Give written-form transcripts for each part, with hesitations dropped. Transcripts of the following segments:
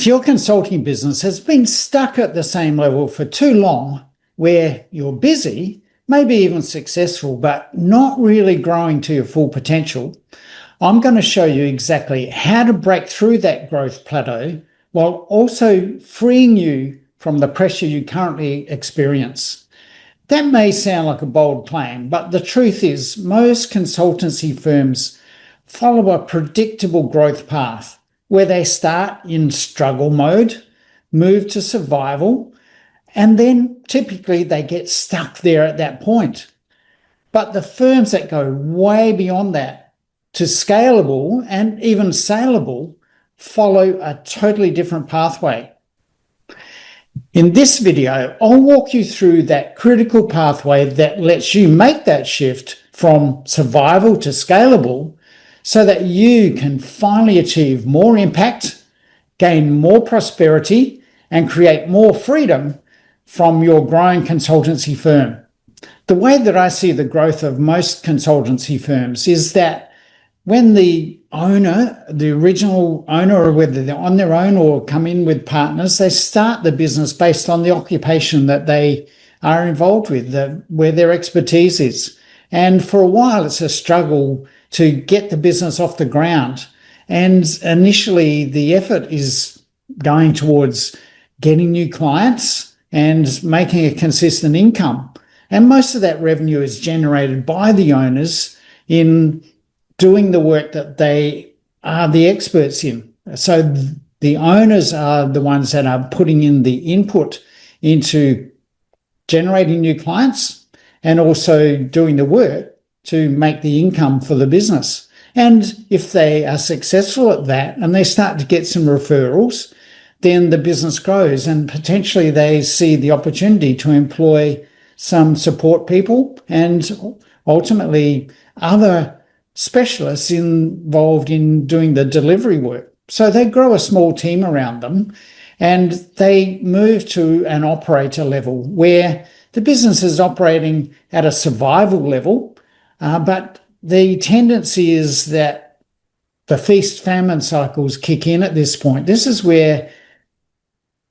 If your consulting business has been stuck at the same level for too long, where you're busy, maybe even successful, but not really growing to your full potential, I'm going to show you exactly how to break through that growth plateau while also freeing you from the pressure you currently experience. That may sound like a bold claim, but the truth is most consultancy firms follow a predictable growth path where they start in struggle mode, move to survival, and then typically they get stuck there at that point. But the firms that go way beyond that to scalable and even saleable follow a totally different pathway. In this video, I'll walk you through that critical pathway that lets you make that shift from survival to scalable so that you can finally achieve more impact, gain more prosperity, and create more freedom from your growing consultancy firm. The way that I see the growth of most consultancy firms is that when the owner, the original owner, or whether they're on their own or come in with partners, they start the business based on the occupation that they are involved with, where their expertise is. And for a while, it's a struggle to get the business off the ground. And initially, the effort is going towards getting new clients and making a consistent income. And most of that revenue is generated by the owners in doing the work that they are the experts in. So the owners are the ones that are putting in the input into generating new clients and also doing the work to make the income for the business. And if they are successful at that and they start to get some referrals, then the business grows and potentially they see the opportunity to employ some support people and ultimately other specialists involved in doing the delivery work. So they grow a small team around them and they move to an operator level where the business is operating at a survival level, but the tendency is that the feast-famine cycles kick in at this point. This is where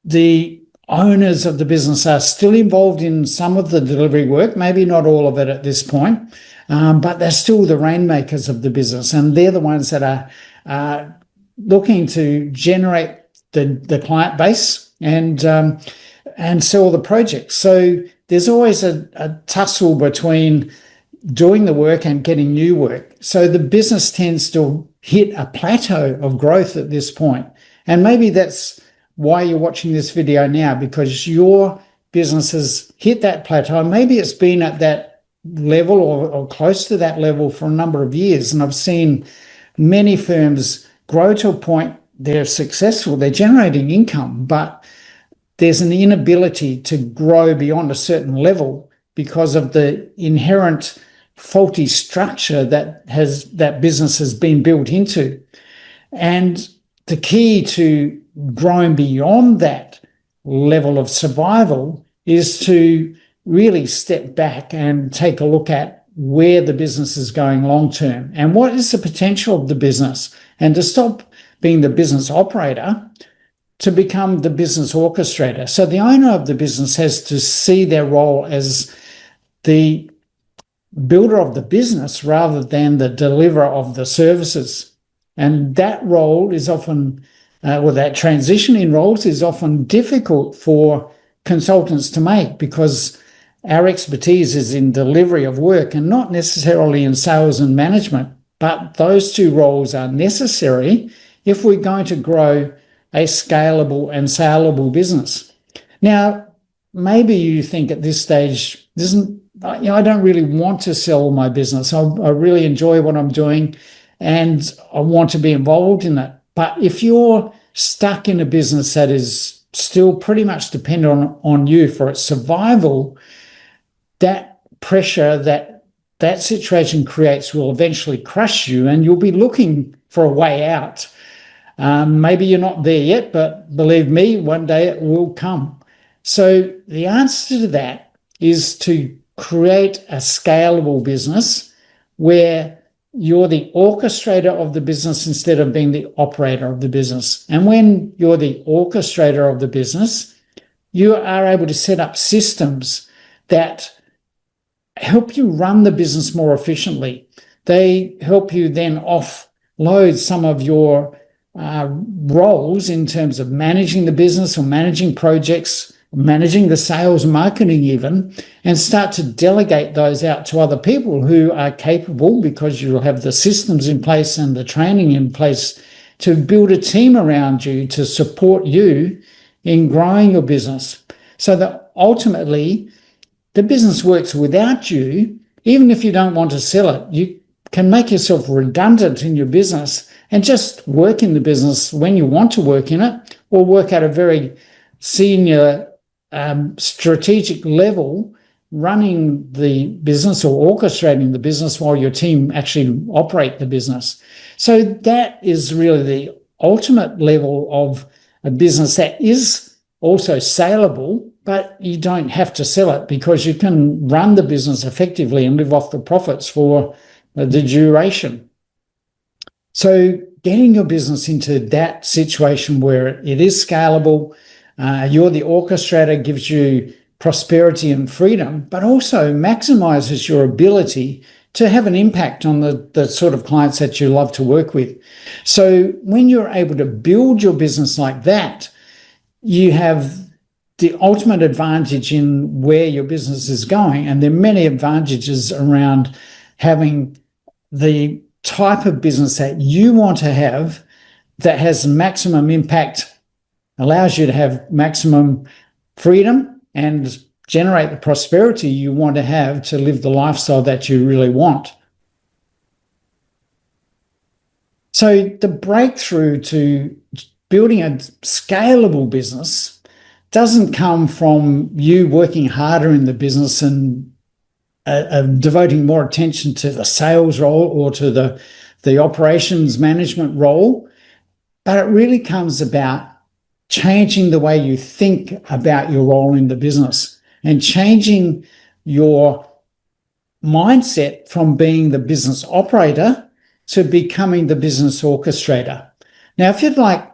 the owners of the business are still involved in some of the delivery work, maybe not all of it at this point, but they're still the rainmakers of the business, and they're the ones that are looking to generate the client base and sell the projects. So there's always a tussle between doing the work and getting new work. So the business tends to hit a plateau of growth at this point. And maybe that's why you're watching this video now, because your business has hit that plateau. Maybe it's been at that level or close to that level for a number of years. And I've seen many firms grow to a point they're successful, they're generating income, but there's an inability to grow beyond a certain level because of the inherent faulty structure that business has been built into. And the key to growing beyond that level of survival is to really step back and take a look at where the business is going long term and what is the potential of the business, and to stop being the business operator to become the business orchestrator. So the owner of the business has to see their role as the builder of the business rather than the deliverer of the services. And that role is often, that transition in roles is often difficult for consultants to make, because our expertise is in delivery of work and not necessarily in sales and management. But those two roles are necessary if we're going to grow a scalable and saleable business. Now, maybe you think at this stage, I don't really want to sell my business. I really enjoy what I'm doing and I want to be involved in it. But if you're stuck in a business that is still pretty much dependent on you for its survival, that pressure that situation creates will eventually crush you and you'll be looking for a way out. Maybe you're not there yet, but believe me, one day it will come. So the answer to that is to create a scalable business where you're the orchestrator of the business instead of being the operator of the business. And when you're the orchestrator of the business, you are able to set up systems that help you run the business more efficiently. They help you then offload some of your roles in terms of managing the business or managing projects, managing the sales, marketing even, and start to delegate those out to other people who are capable, because you'll have the systems in place and the training in place to build a team around you to support you in growing your business. So that ultimately the business works without you. Even if you don't want to sell it, you can make yourself redundant in your business and just work in the business when you want to work in it, or work at a very senior strategic level, running the business or orchestrating the business while your team actually operate the business. So that is really the ultimate level of a business that is also saleable, but you don't have to sell it because you can run the business effectively and live off the profits for the duration. So getting your business into that situation where it is scalable, you're the orchestrator, gives you prosperity and freedom, but also maximizes your ability to have an impact on the sort of clients that you love to work with. So when you're able to build your business like that, you have the ultimate advantage in where your business is going. And there are many advantages around having the type of business that you want to have that has maximum impact, allows you to have maximum freedom and generate the prosperity you want to have to live the lifestyle that you really want. So the breakthrough to building a scalable business doesn't come from you working harder in the business and devoting more attention to the sales role or to the operations management role, but it really comes about changing the way you think about your role in the business and changing your mindset from being the business operator to becoming the business orchestrator. Now, if you'd like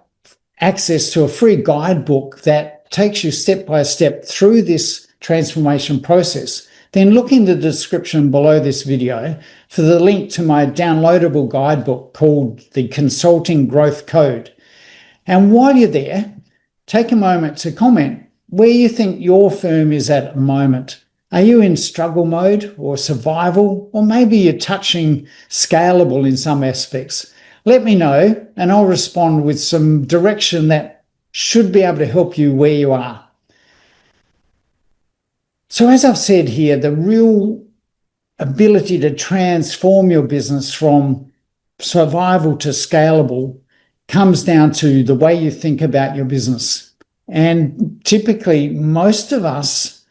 access to a free guidebook that takes you step by step through this transformation process, then look in the description below this video for the link to my downloadable guidebook called the Consulting Growth Code. And while you're there, take a moment to comment where you think your firm is at the moment. Are you in struggle mode or survival, or maybe you're touching scalable in some aspects? Let me know and I'll respond with some direction that should be able to help you where you are. So as I've said here, the real ability to transform your business from survival to scalable comes down to the way you think about your business. And typically, most of us,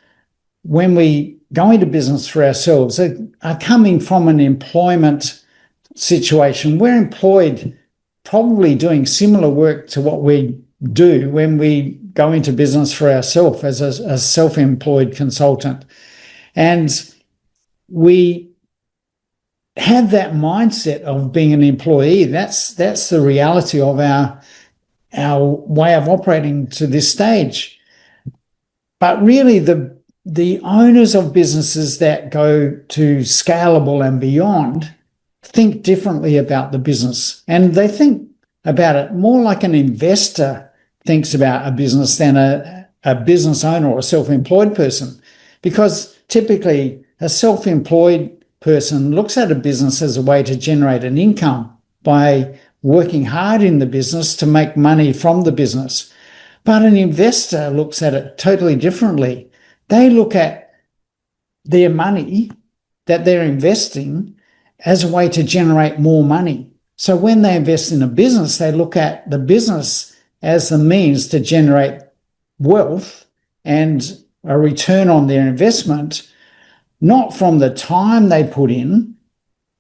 when we go into business for ourselves, are coming from an employment situation. We're employed, probably doing similar work to what we do when we go into business for ourselves as a self-employed consultant. And we have that mindset of being an employee. That's the reality of our way of operating to this stage. But really, the owners of businesses that go to Scalable and beyond think differently about the business, and they think about it more like an investor thinks about a business than a business owner or a self-employed person, because typically a self-employed person looks at a business as a way to generate an income by working hard in the business to make money from the business. But an investor looks at it totally differently. They look at their money that they're investing as a way to generate more money. So when they invest in a business, they look at the business as the means to generate wealth and a return on their investment, not from the time they put in,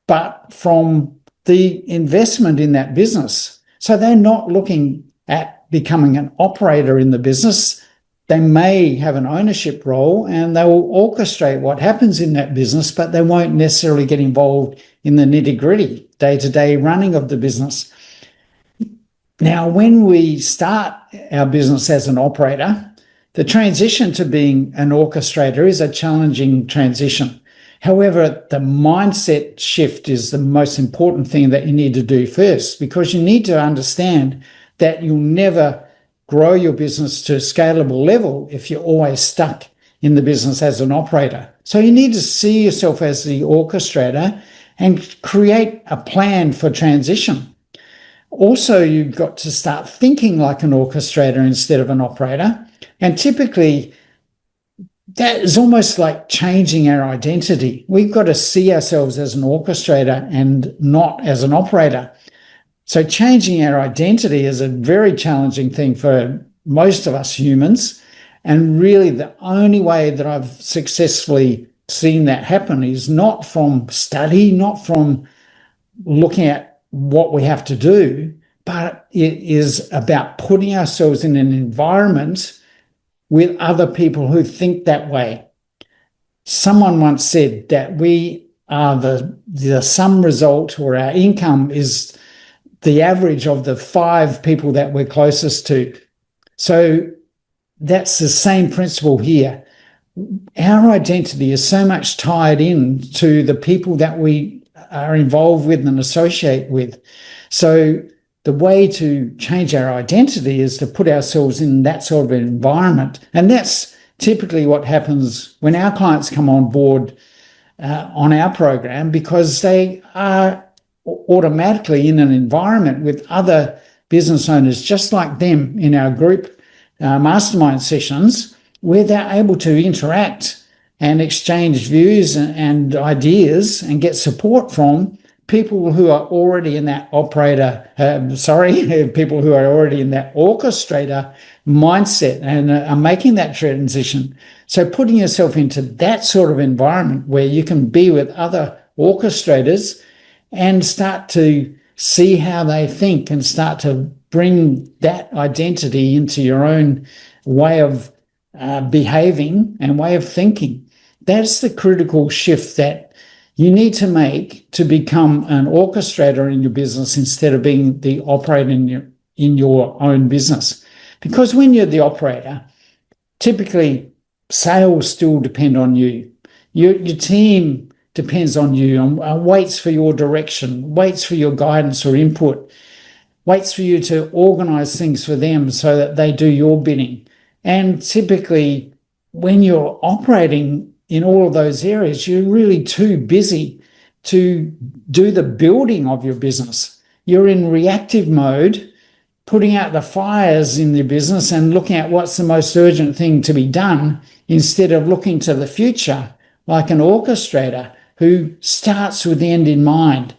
but from the investment in that business. So they're not looking at becoming an operator in the business, They may have an ownership role and they will orchestrate what happens in that business, but they won't necessarily get involved in the nitty-gritty, day-to-day running of the business. Now, when we start our business as an operator, the transition to being an orchestrator is a challenging transition. However, the mindset shift is the most important thing that you need to do first, because you need to understand that you'll never grow your business to a scalable level if you're always stuck in the business as an operator. So you need to see yourself as the orchestrator and create a plan for transition. Also, you've got to start thinking like an orchestrator instead of an operator. And typically, that is almost like changing our identity. We've got to see ourselves as an orchestrator and not as an operator. So changing our identity is a very challenging thing for most of us humans. And really, the only way that I've successfully seen that happen is not from study, not from looking at what we have to do, but it is about putting ourselves in an environment with other people who think that way. Someone once said that we are the sum result, or our income is the average of the 5 people that we're closest to. So that's the same principle here. Our identity is so much tied in to the people that we are involved with and associate with. So the way to change our identity is to put ourselves in that sort of environment. And that's typically what happens when our clients come on board on our program, because they are automatically in an environment with other business owners just like them in our group mastermind sessions, where they're able to interact and exchange views and ideas and get support from people who are already in that people who are already in that orchestrator mindset and are making that transition. So putting yourself into that sort of environment where you can be with other orchestrators and start to see how they think and start to bring that identity into your own way of behaving and way of thinking. That's the critical shift that you need to make to become an orchestrator in your business instead of being the operator in your own business. Because when you're the operator, typically sales still depend on you. Your team depends on you and waits for your direction, waits for your guidance or input, waits for you to organize things for them so that they do your bidding. And typically, when you're operating in all of those areas, you're really too busy to do the building of your business. You're in reactive mode, putting out the fires in your business and looking at what's the most urgent thing to be done, instead of looking to the future like an orchestrator who starts with the end in mind.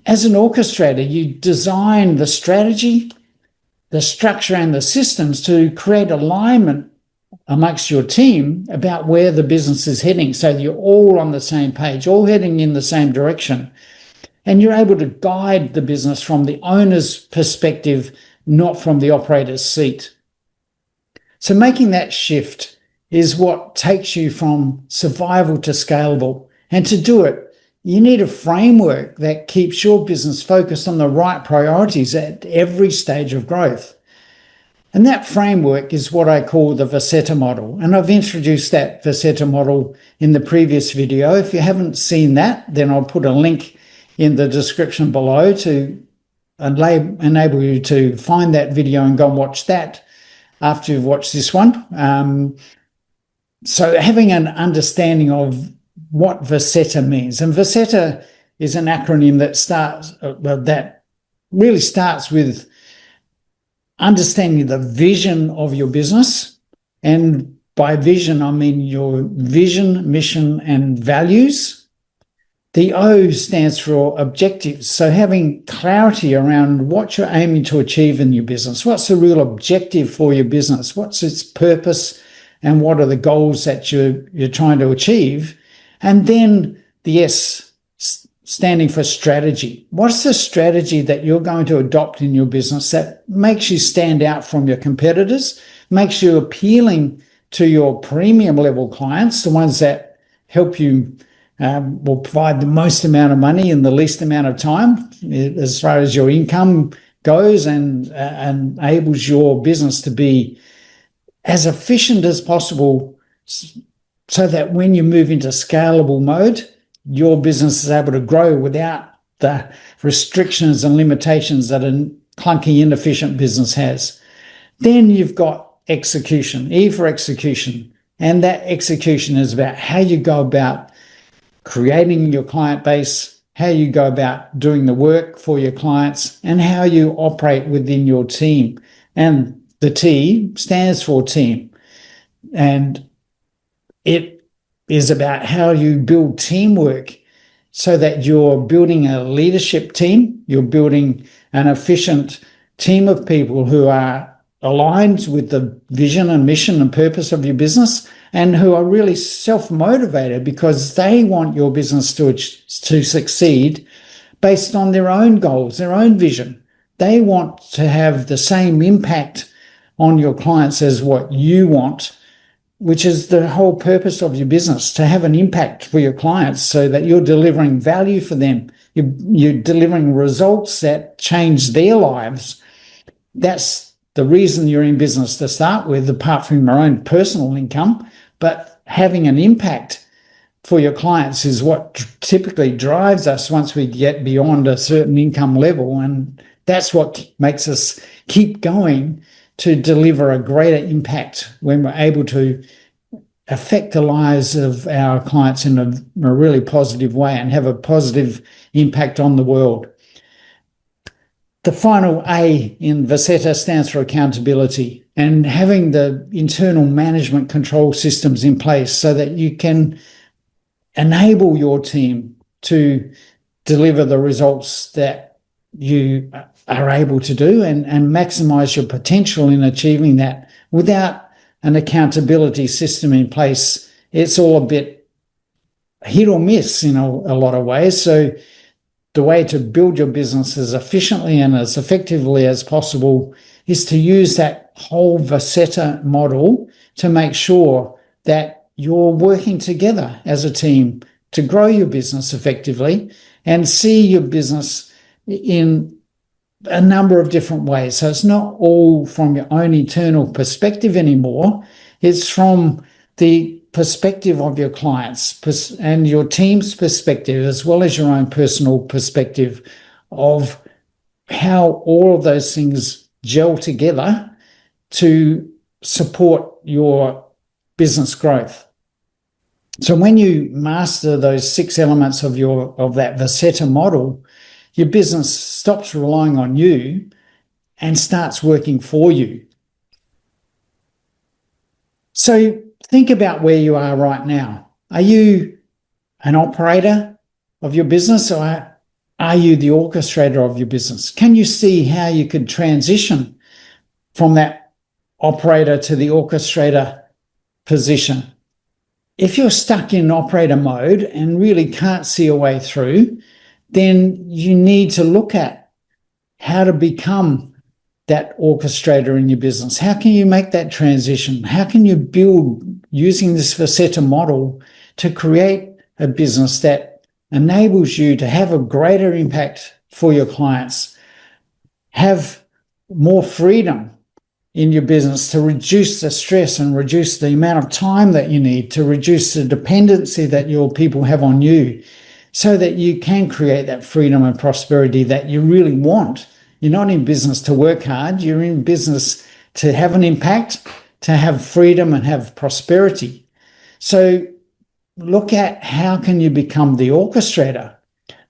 As an orchestrator, you design the strategy, the structure and the systems to create alignment amongst your team about where the business is heading, so that you're all on the same page, all heading in the same direction. And you're able to guide the business from the owner's perspective, not from the operator's seat. So making that shift is what takes you from survival to scalable. And to do it, you need a framework that keeps your business focused on the right priorities at every stage of growth. And that framework is what I call the VOSETA model. And I've introduced that VOSETA model in the previous video. If you haven't seen that, then I'll put a link in the description below to enable you to find that video and go and watch that after you've watched this one. So having an understanding of what VOSETA means. And VOSETA is an acronym that really starts with understanding the vision of your business. And by vision, I mean your vision, mission, and values. The O stands for objectives. So having clarity around what you're aiming to achieve in your business. What's the real objective for your business? What's its purpose? And what are the goals that you're trying to achieve? And then the S standing for strategy. What's the strategy that you're going to adopt in your business that makes you stand out from your competitors, makes you appealing to your premium level clients, the ones that help you will provide the most amount of money in the least amount of time as far as your income goes, and enables your business to be as efficient as possible, so that when you move into scalable mode, your business is able to grow without the restrictions and limitations that a clunky, inefficient business has. Then you've got execution, E for execution. And that execution is about how you go about creating your client base, how you go about doing the work for your clients, and how you operate within your team. And the T stands for team. And it is about how you build teamwork so that you're building a leadership team, you're building an efficient team of people who are aligned with the vision and mission and purpose of your business, and who are really self-motivated because they want your business to succeed based on their own goals, their own vision. They want to have the same impact on your clients as what you want, which is the whole purpose of your business, to have an impact for your clients so that you're delivering value for them. You're delivering results that change their lives. That's the reason you're in business to start with, apart from your own personal income. But having an impact for your clients is what typically drives us once we get beyond a certain income level. And that's what makes us keep going, to deliver a greater impact when we're able to affect the lives of our clients in a really positive way and have a positive impact on the world. The final A in VOSETA stands for accountability, and having the internal management control systems in place so that you can enable your team to deliver the results that you are able to do, and maximize your potential in achieving that. Without an accountability system in place, it's all a bit hit or miss in a lot of ways. So the way to build your business as efficiently and as effectively as possible is to use that whole VOSETA model to make sure that you're working together as a team to grow your business effectively and see your business in a number of different ways. So it's not all from your own internal perspective anymore. It's from the perspective of your clients and your team's perspective, as well as your own personal perspective of how all of those things gel together to support your business growth. So when you master those 6 elements of that VOSETA model, your business stops relying on you and starts working for you. So think about where you are right now. Are you an operator of your business, or are you the orchestrator of your business? Can you see how you could transition from that operator to the orchestrator position? If you're stuck in operator mode and really can't see a way through, then you need to look at how to become that orchestrator in your business. How can you make that transition? How can you build, using this VOSETA model, to create a business that enables you to have a greater impact for your clients, have more freedom in your business, to reduce the stress and reduce the amount of time that you need, to reduce the dependency that your people have on you, so that you can create that freedom and prosperity that you really want. You're not in business to work hard. You're in business to have an impact, to have freedom and have prosperity. So look at how can you become the orchestrator.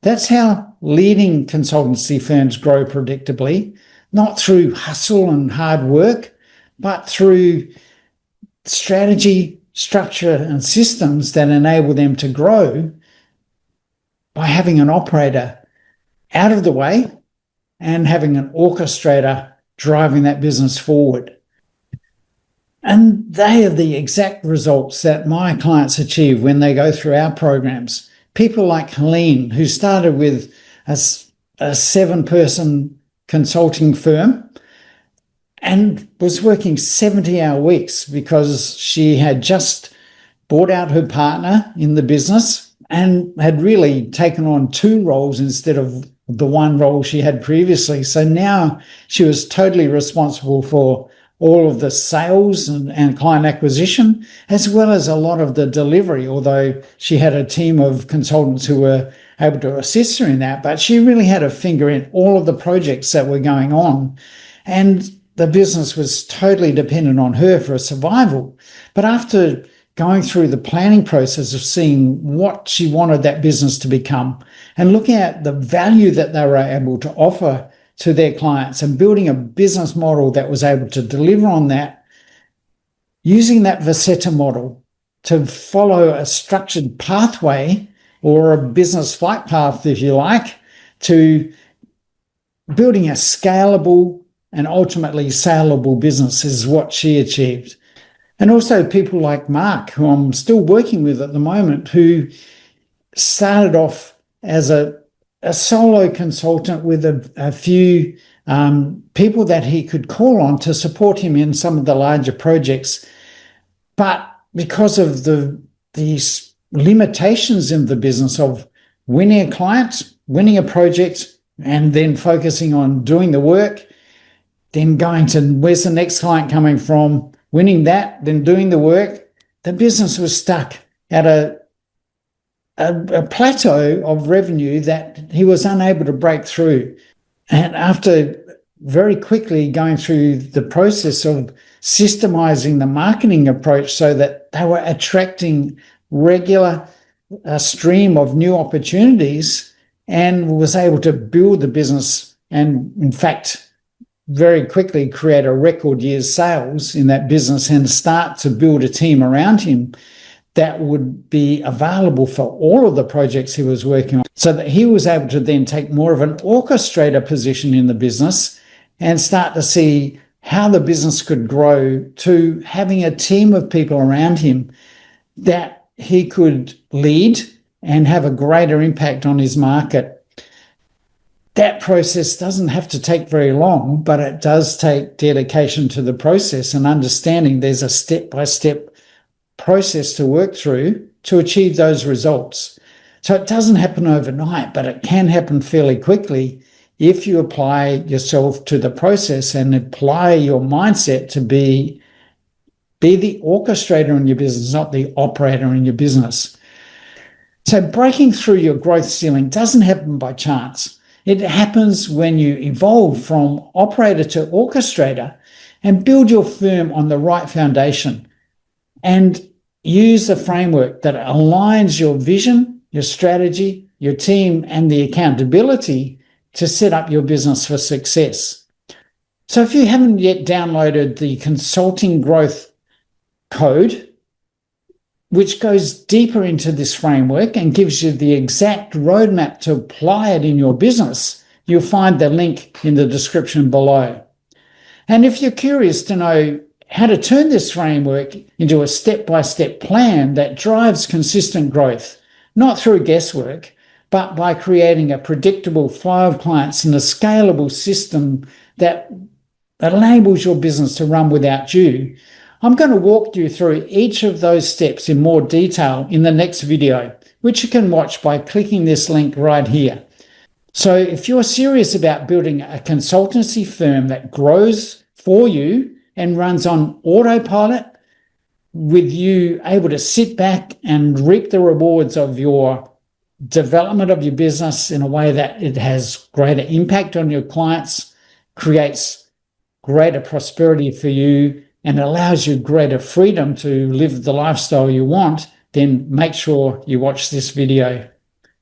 That's how leading consultancy firms grow predictably, not through hustle and hard work, but through strategy, structure, and systems that enable them to grow by having an operator out of the way and having an orchestrator driving that business forward. And they are the exact results that my clients achieve when they go through our programs. people like Helene, who started with a 7-person consulting firm and was working 70-hour weeks because she had just bought out her partner in the business and had really taken on 2 roles instead of the 1 role she had previously. So now she was totally responsible for all of the sales and client acquisition, as well as a lot of the delivery, although she had a team of consultants who were able to assist her in that. But she really had a finger in all of the projects that were going on. And the business was totally dependent on her for survival. But after going through the planning process of seeing what she wanted that business to become and looking at the value that they were able to offer to their clients and building a business model that was able to deliver on that, using that VOSETA model to follow a structured pathway or a business flight path, if you like, to building a scalable and ultimately saleable business is what she achieved. And also people like Mark, who I'm still working with at the moment, who started off as a solo consultant with a few people that he could call on to support him in some of the larger projects. But because of these limitations in the business of winning a client, winning a project, and then focusing on doing the work, then going to where's the next client coming from, winning that, then doing the work, the business was stuck at a plateau of revenue that he was unable to break through. And after very quickly going through the process of systemizing the marketing approach so that they were attracting regular stream of new opportunities, and was able to build the business and, in fact, very quickly create a record year's sales in that business and start to build a team around him that would be available for all of the projects he was working on, so that he was able to then take more of an orchestrator position in the business and start to see how the business could grow to having a team of people around him that he could lead and have a greater impact on his market. That process doesn't have to take very long, but it does take dedication to the process and understanding there's a step-by-step process to work through to achieve those results. So it doesn't happen overnight, but it can happen fairly quickly if you apply yourself to the process and apply your mindset to be the orchestrator in your business, not the operator in your business. So breaking through your growth ceiling doesn't happen by chance. It happens when you evolve from operator to orchestrator and build your firm on the right foundation and use a framework that aligns your vision, your strategy, your team, and the accountability to set up your business for success. So if you haven't yet downloaded the Consulting Growth Code, which goes deeper into this framework and gives you the exact roadmap to apply it in your business, you'll find the link in the description below. And if you're curious to know how to turn this framework into a step-by-step plan that drives consistent growth, not through guesswork, but by creating a predictable flow of clients and a scalable system that enables your business to run without you, I'm going to walk you through each of those steps in more detail in the next video, which you can watch by clicking this link right here. So if you're serious about building a consultancy firm that grows for you and runs on autopilot, with you able to sit back and reap the rewards of your development of your business in a way that it has greater impact on your clients, creates greater prosperity for you, and allows you greater freedom to live the lifestyle you want, then make sure you watch this video.